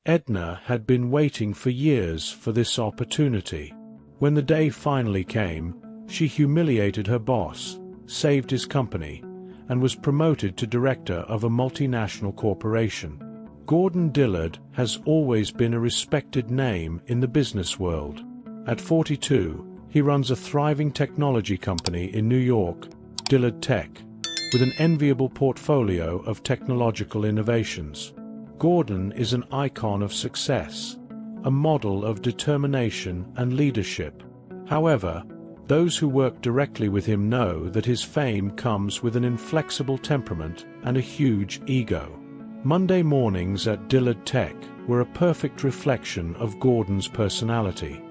Edna had been waiting for years for this opportunity. When the day finally came, she humiliated her boss, saved his company, and was promoted to director of a multinational corporation. Gordon Dillard has always been a respected name in the business world. At 42, he runs a thriving technology company in New York, Dillard Tech, with an enviable portfolio of technological innovations. Gordon is an icon of success, a model of determination and leadership. However, those who work directly with him know that his fame comes with an inflexible temperament and a huge ego. Monday mornings at Dillard Tech were a perfect reflection of Gordon's personality.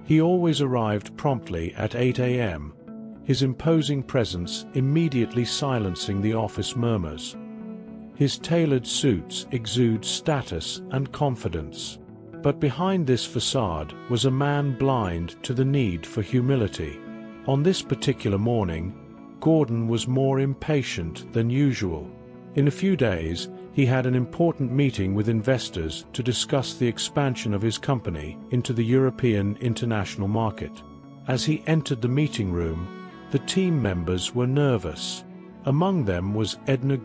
He always arrived promptly at 8 a.m., his imposing presence immediately silencing the office murmurs. His tailored suits exude status and confidence. But behind this facade was a man blind to the need for humility. On this particular morning, Gordon was more impatient than usual. In a few days, he had an important meeting with investors to discuss the expansion of his company into the European international market. As he entered the meeting room, the team members were nervous. Among them was Edna,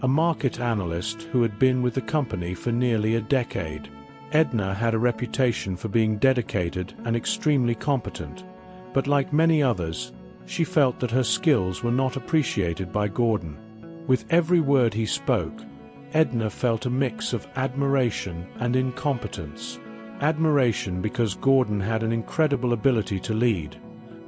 a market analyst who had been with the company for nearly a decade. Edna had a reputation for being dedicated and extremely competent, but like many others, she felt that her skills were not appreciated by Gordon. With every word he spoke, Edna felt a mix of admiration and incompetence. Admiration because Gordon had an incredible ability to lead,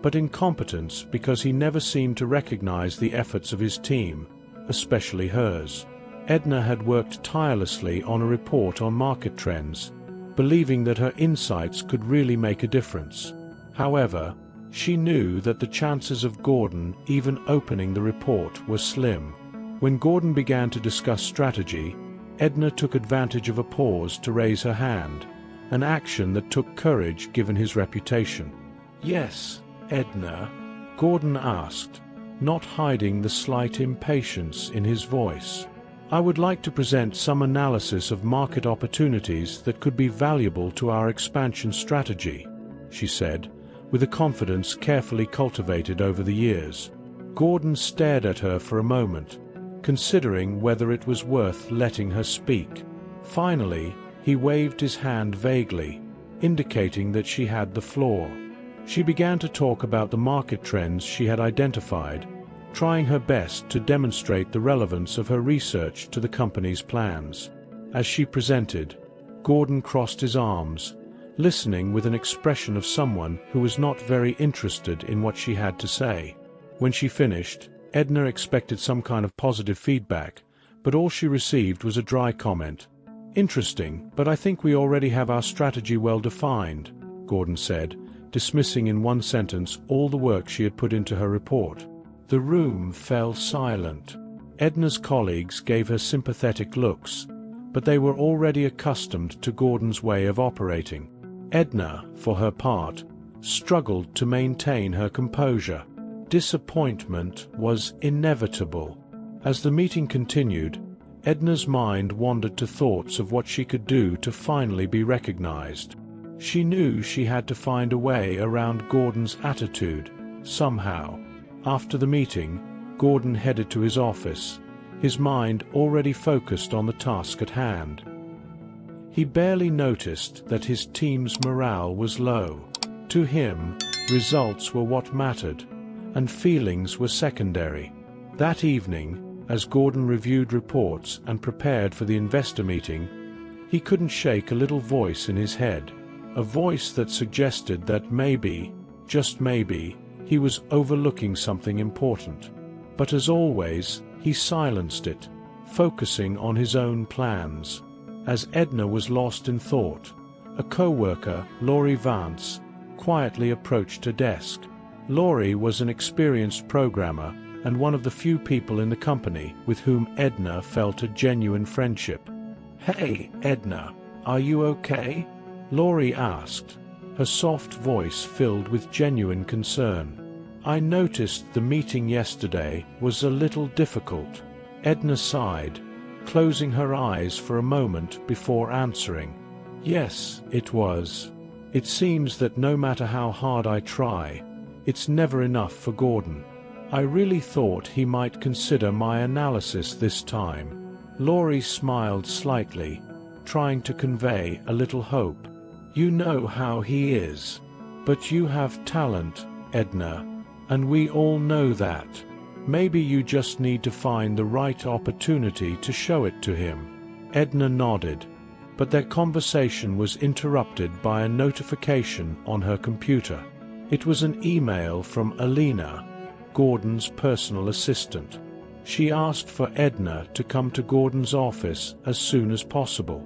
but incompetence because he never seemed to recognize the efforts of his team, especially hers. Edna had worked tirelessly on a report on market trends, believing that her insights could really make a difference. However, she knew that the chances of Gordon even opening the report were slim. When Gordon began to discuss strategy, Edna took advantage of a pause to raise her hand, an action that took courage given his reputation. "Yes, Edna?" Gordon asked, not hiding the slight impatience in his voice. "I would like to present some analysis of market opportunities that could be valuable to our expansion strategy," she said, with a confidence carefully cultivated over the years. Gordon stared at her for a moment, considering whether it was worth letting her speak. Finally, he waved his hand vaguely, indicating that she had the floor. She began to talk about the market trends she had identified, trying her best to demonstrate the relevance of her research to the company's plans. As she presented, Gordon crossed his arms, listening with an expression of someone who was not very interested in what she had to say. When she finished, Edna expected some kind of positive feedback, but all she received was a dry comment. "Interesting, but I think we already have our strategy well defined," Gordon said, dismissing in one sentence all the work she had put into her report. The room fell silent. Edna's colleagues gave her sympathetic looks, but they were already accustomed to Gordon's way of operating. Edna, for her part, struggled to maintain her composure. Disappointment was inevitable. As the meeting continued, Edna's mind wandered to thoughts of what she could do to finally be recognized. She knew she had to find a way around Gordon's attitude, somehow. After the meeting, Gordon headed to his office, his mind already focused on the task at hand. He barely noticed that his team's morale was low. To him, results were what mattered, and feelings were secondary. That evening, as Gordon reviewed reports and prepared for the investor meeting, he couldn't shake a little voice in his head, a voice that suggested that maybe, just maybe, he was overlooking something important. But as always, he silenced it, focusing on his own plans. As Edna was lost in thought, a co-worker, Laurie Vance, quietly approached her desk. Laurie was an experienced programmer and one of the few people in the company with whom Edna felt a genuine friendship. "Hey, Edna, are you okay?" Laurie asked, her soft voice filled with genuine concern. "I noticed the meeting yesterday was a little difficult." Edna sighed, closing her eyes for a moment before answering. Yes, it was. It seems that no matter how hard I try, it's never enough for Gordon. I really thought he might consider my analysis this time. Laurie smiled slightly, trying to convey a little hope. You know how he is. But you have talent, Edna, and we all know that. Maybe you just need to find the right opportunity to show it to him. Edna nodded, but their conversation was interrupted by a notification on her computer. It was an email from Alina, Gordon's personal assistant. She asked for Edna to come to Gordon's office as soon as possible.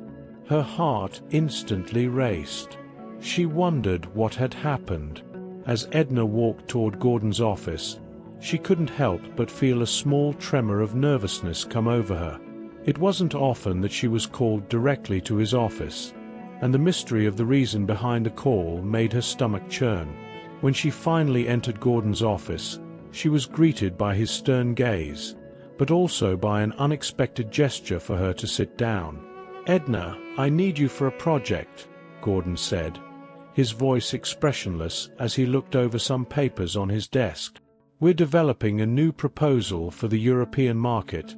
Her heart instantly raced. She wondered what had happened. As Edna walked toward Gordon's office, she couldn't help but feel a small tremor of nervousness come over her. It wasn't often that she was called directly to his office, and the mystery of the reason behind the call made her stomach churn. When she finally entered Gordon's office, she was greeted by his stern gaze, but also by an unexpected gesture for her to sit down. "Edna, I need you for a project," Gordon said, his voice expressionless as he looked over some papers on his desk. "We're developing a new proposal for the European market,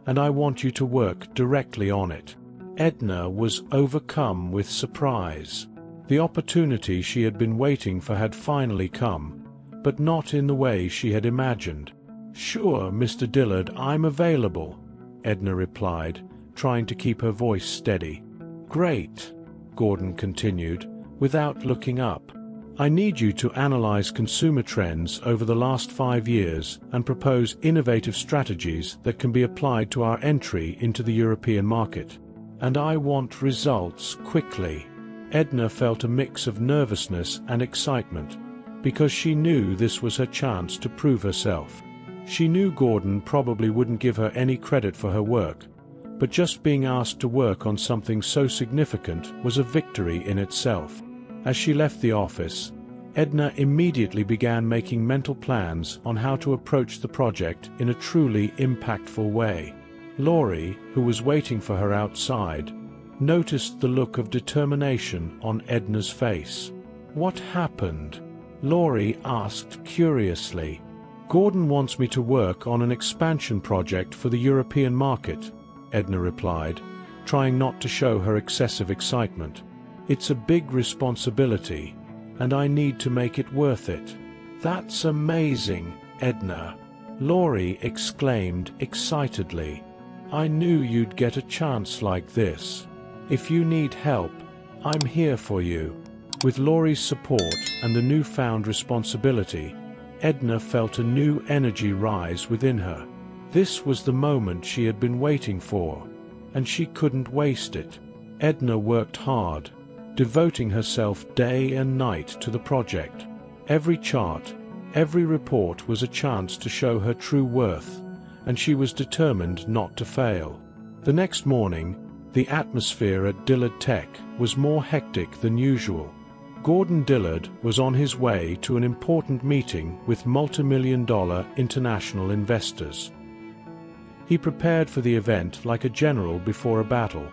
and I want you to work directly on it." Edna was overcome with surprise. The opportunity she had been waiting for had finally come, but not in the way she had imagined. "Sure, Mr. Dillard, I'm available," Edna replied, trying to keep her voice steady. "Great," Gordon continued, without looking up. "I need you to analyze consumer trends over the last 5 years and propose innovative strategies that can be applied to our entry into the European market. And I want results quickly." Edna felt a mix of nervousness and excitement, because she knew this was her chance to prove herself. She knew Gordon probably wouldn't give her any credit for her work, but just being asked to work on something so significant was a victory in itself. As she left the office, Edna immediately began making mental plans on how to approach the project in a truly impactful way. Laurie, who was waiting for her outside, noticed the look of determination on Edna's face. "What happened?" Laurie asked curiously. "Gordon wants me to work on an expansion project for the European market," Edna replied, trying not to show her excessive excitement. "It's a big responsibility, and I need to make it worth it." "That's amazing, Edna," Laurie exclaimed excitedly. "I knew you'd get a chance like this. If you need help, I'm here for you." With Laurie's support and the newfound responsibility, Edna felt a new energy rise within her. This was the moment she had been waiting for, and she couldn't waste it. Edna worked hard, devoting herself day and night to the project. Every chart, every report was a chance to show her true worth, and she was determined not to fail. The next morning, the atmosphere at Dillard Tech was more hectic than usual. Gordon Dillard was on his way to an important meeting with multimillion-dollar international investors. He prepared for the event like a general before a battle,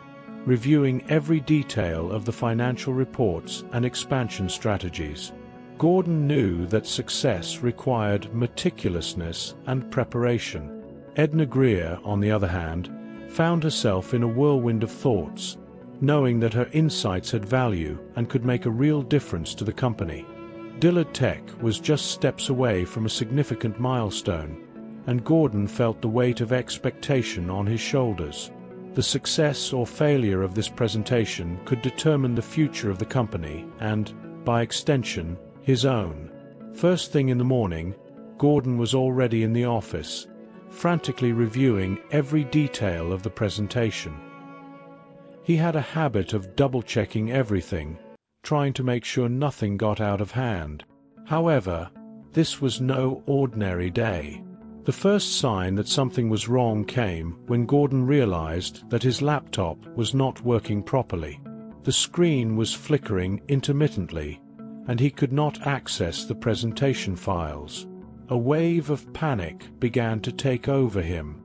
reviewing every detail of the financial reports and expansion strategies. Gordon knew that success required meticulousness and preparation. Edna Greer, on the other hand, found herself in a whirlwind of thoughts, knowing that her insights had value and could make a real difference to the company. Dillard Tech was just steps away from a significant milestone, and Gordon felt the weight of expectation on his shoulders. The success or failure of this presentation could determine the future of the company and, by extension, his own. First thing in the morning, Gordon was already in the office, frantically reviewing every detail of the presentation. He had a habit of double-checking everything, trying to make sure nothing got out of hand. However, this was no ordinary day. The first sign that something was wrong came when Gordon realized that his laptop was not working properly. The screen was flickering intermittently, and he could not access the presentation files. A wave of panic began to take over him.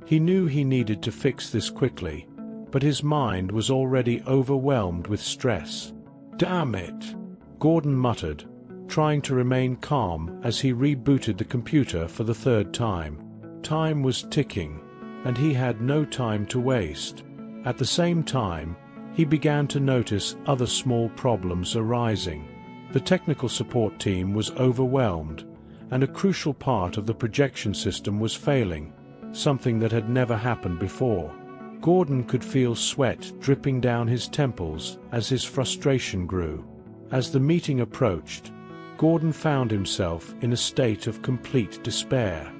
He knew he needed to fix this quickly, but his mind was already overwhelmed with stress. "Damn it," Gordon muttered, trying to remain calm as he rebooted the computer for the third time. Time was ticking, and he had no time to waste. At the same time, he began to notice other small problems arising. The technical support team was overwhelmed, and a crucial part of the projection system was failing, something that had never happened before. Gordon could feel sweat dripping down his temples as his frustration grew. As the meeting approached, Gordon found himself in a state of complete despair.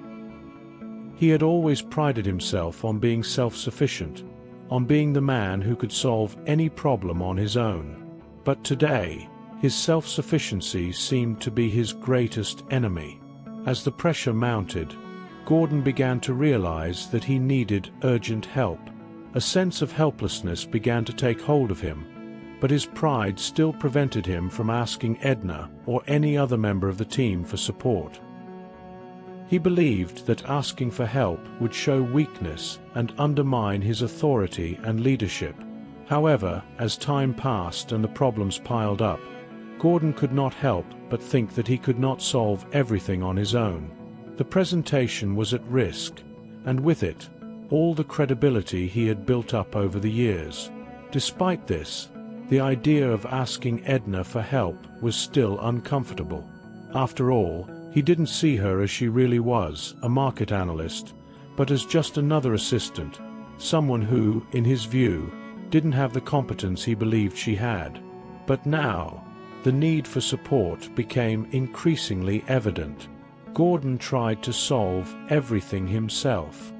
He had always prided himself on being self-sufficient, on being the man who could solve any problem on his own. But today, his self-sufficiency seemed to be his greatest enemy. As the pressure mounted, Gordon began to realize that he needed urgent help. A sense of helplessness began to take hold of him, but his pride still prevented him from asking Edna or any other member of the team for support. He believed that asking for help would show weakness and undermine his authority and leadership. However, as time passed and the problems piled up, Gordon could not help but think that he could not solve everything on his own. The presentation was at risk, and with it, all the credibility he had built up over the years. Despite this, the idea of asking Edna for help was still uncomfortable. After all, he didn't see her as she really was, a market analyst, but as just another assistant, someone who, in his view, didn't have the competence he believed she had. But now, the need for support became increasingly evident. Gordon tried to solve everything himself.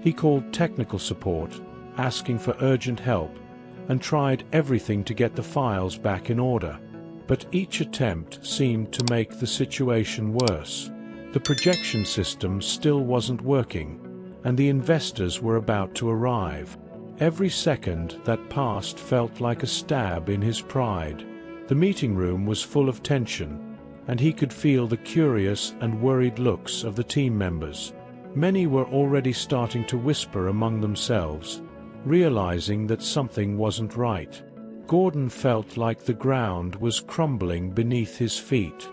He called technical support, asking for urgent help, and tried everything to get the files back in order. But each attempt seemed to make the situation worse. The projection system still wasn't working, and the investors were about to arrive. Every second that passed felt like a stab in his pride. The meeting room was full of tension, and he could feel the curious and worried looks of the team members. Many were already starting to whisper among themselves, realizing that something wasn't right. Gordon felt like the ground was crumbling beneath his feet.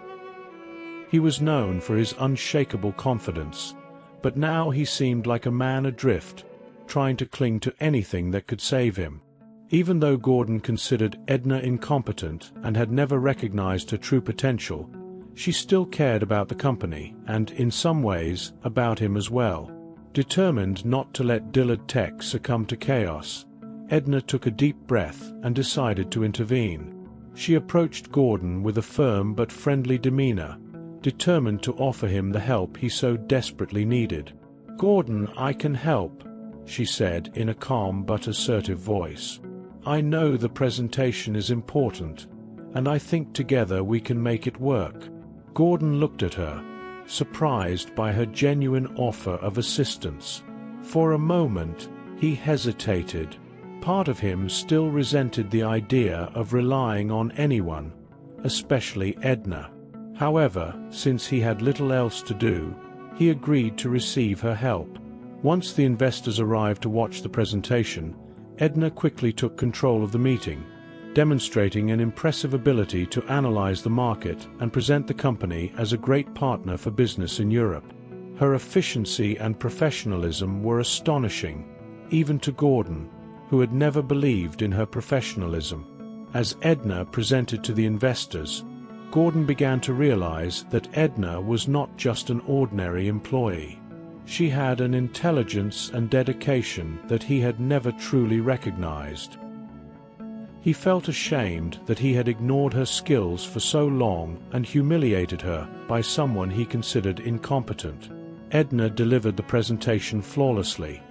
He was known for his unshakable confidence, but now he seemed like a man adrift, trying to cling to anything that could save him. Even though Gordon considered Edna incompetent and had never recognized her true potential, she still cared about the company and, in some ways, about him as well. Determined not to let Dillard Tech succumb to chaos, Edna took a deep breath and decided to intervene. She approached Gordon with a firm but friendly demeanor, determined to offer him the help he so desperately needed. "Gordon, I can help," she said in a calm but assertive voice. "I know the presentation is important, and I think together we can make it work." Gordon looked at her, surprised by her genuine offer of assistance. For a moment, he hesitated. Part of him still resented the idea of relying on anyone, especially Edna. However, since he had little else to do, he agreed to receive her help. Once the investors arrived to watch the presentation, Edna quickly took control of the meeting, demonstrating an impressive ability to analyze the market and present the company as a great partner for business in Europe. Her efficiency and professionalism were astonishing, even to Gordon, who had never believed in her professionalism. As Edna presented to the investors, Gordon began to realize that Edna was not just an ordinary employee. She had an intelligence and dedication that he had never truly recognized. He felt ashamed that he had ignored her skills for so long and humiliated her by someone he considered incompetent. Edna delivered the presentation flawlessly,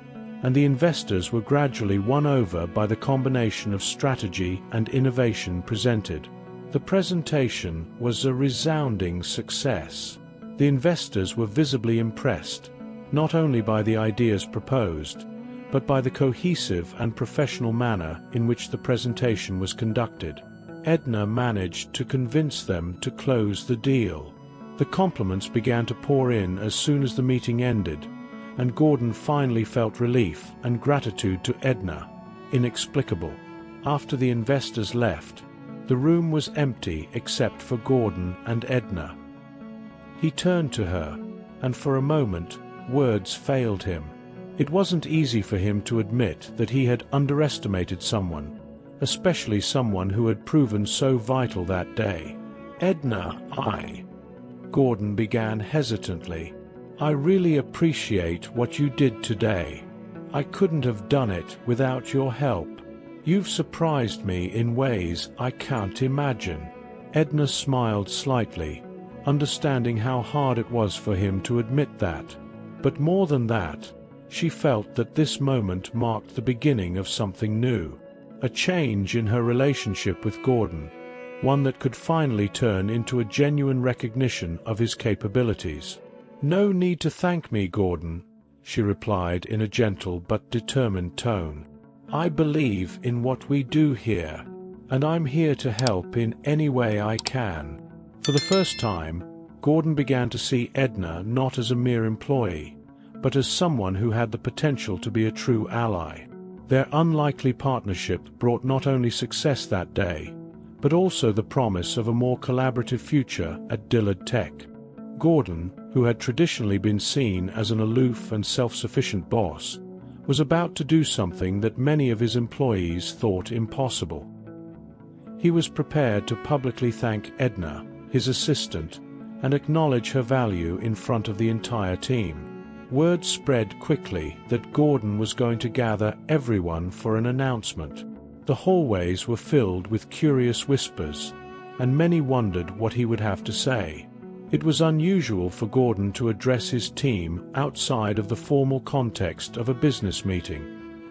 and the investors were gradually won over by the combination of strategy and innovation presented. The presentation was a resounding success. The investors were visibly impressed, not only by the ideas proposed, but by the cohesive and professional manner in which the presentation was conducted. Edna managed to convince them to close the deal. The compliments began to pour in as soon as the meeting ended, and Gordon finally felt relief and gratitude to Edna. Inexplicable. After the investors left, the room was empty except for Gordon and Edna. He turned to her, and for a moment, words failed him. It wasn't easy for him to admit that he had underestimated someone, especially someone who had proven so vital that day. "Edna, Gordon began hesitantly. "I really appreciate what you did today. I couldn't have done it without your help. You've surprised me in ways I can't imagine." Edna smiled slightly, understanding how hard it was for him to admit that. But more than that, she felt that this moment marked the beginning of something new, a change in her relationship with Gordon, one that could finally turn into a genuine recognition of his capabilities. "No need to thank me, Gordon," she replied in a gentle but determined tone. "I believe in what we do here, and I'm here to help in any way I can." For the first time, Gordon began to see Edna not as a mere employee, but as someone who had the potential to be a true ally. Their unlikely partnership brought not only success that day, but also the promise of a more collaborative future at Dillard Tech. Gordon, who had traditionally been seen as an aloof and self-sufficient boss, was about to do something that many of his employees thought impossible. He was prepared to publicly thank Edna, his assistant, and acknowledge her value in front of the entire team. Word spread quickly that Gordon was going to gather everyone for an announcement. The hallways were filled with curious whispers, and many wondered what he would have to say. It was unusual for Gordon to address his team outside of the formal context of a business meeting.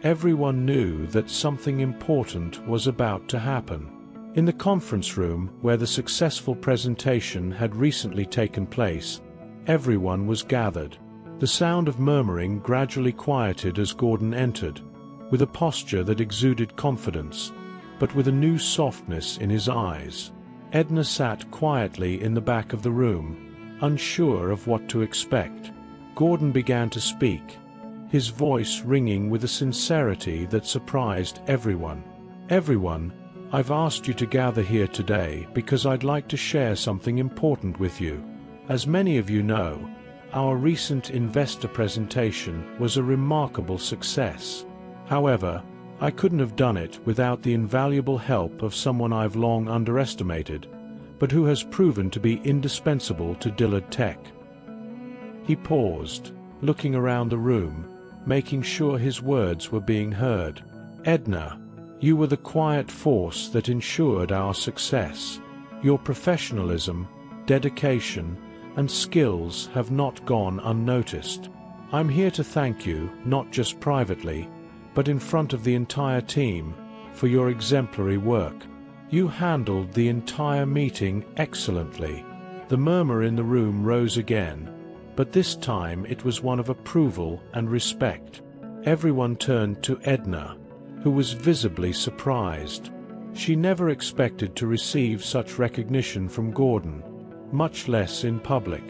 Everyone knew that something important was about to happen. In the conference room where the successful presentation had recently taken place, everyone was gathered. The sound of murmuring gradually quieted as Gordon entered, with a posture that exuded confidence, but with a new softness in his eyes. Edna sat quietly in the back of the room, unsure of what to expect. Gordon began to speak, his voice ringing with a sincerity that surprised everyone. "Everyone, I've asked you to gather here today because I'd like to share something important with you. As many of you know, our recent investor presentation was a remarkable success. However, I couldn't have done it without the invaluable help of someone I've long underestimated, but who has proven to be indispensable to Dillard Tech." He paused, looking around the room, making sure his words were being heard. "Edna, you were the quiet force that ensured our success. Your professionalism, dedication, and skills have not gone unnoticed. I'm here to thank you, not just privately, but in front of the entire team, for your exemplary work. You handled the entire meeting excellently." The murmur in the room rose again, but this time it was one of approval and respect. Everyone turned to Edna, who was visibly surprised. She never expected to receive such recognition from Gordon, much less in public.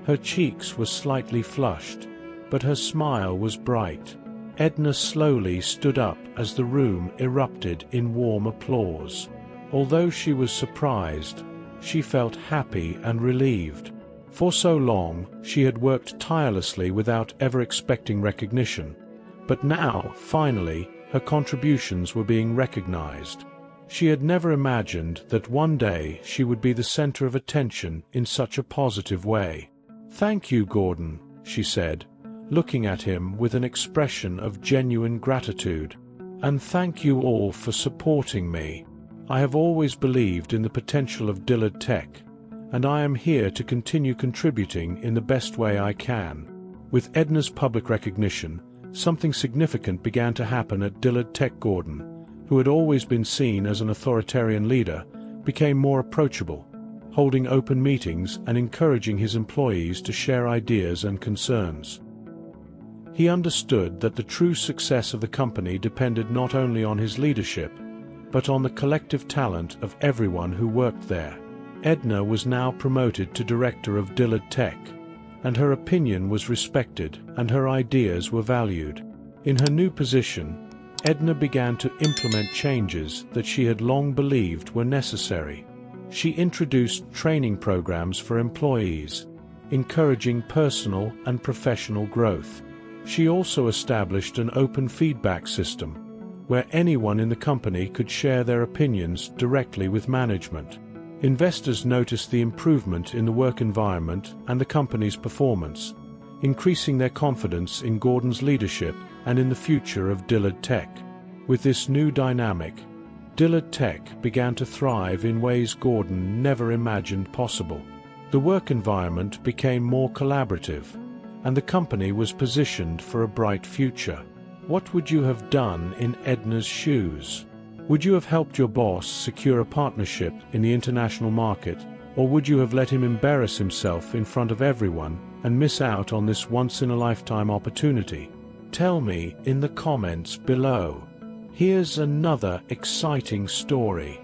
Her cheeks were slightly flushed, but her smile was bright. Edna slowly stood up as the room erupted in warm applause. Although she was surprised, she felt happy and relieved. For so long, she had worked tirelessly without ever expecting recognition, but now, finally, her contributions were being recognized. She had never imagined that one day she would be the center of attention in such a positive way. "Thank you, Gordon," she said, looking at him with an expression of genuine gratitude. "And thank you all for supporting me. I have always believed in the potential of Dillard Tech, and I am here to continue contributing in the best way I can." With Edna's public recognition, something significant began to happen at Dillard Tech. Gordon, who had always been seen as an authoritarian leader, became more approachable, holding open meetings and encouraging his employees to share ideas and concerns. He understood that the true success of the company depended not only on his leadership, but on the collective talent of everyone who worked there. Edna was now promoted to director of Dillard Tech, and her opinion was respected and her ideas were valued. In her new position, Edna began to implement changes that she had long believed were necessary. She introduced training programs for employees, encouraging personal and professional growth. She also established an open feedback system, where anyone in the company could share their opinions directly with management. Investors noticed the improvement in the work environment and the company's performance, increasing their confidence in Gordon's leadership and in the future of Dillard Tech. With this new dynamic, Dillard Tech began to thrive in ways Gordon never imagined possible. The work environment became more collaborative, and the company was positioned for a bright future. What would you have done in Edna's shoes? Would you have helped your boss secure a partnership in the international market, or would you have let him embarrass himself in front of everyone and miss out on this once-in-a-lifetime opportunity? Tell me in the comments below. Here's another exciting story.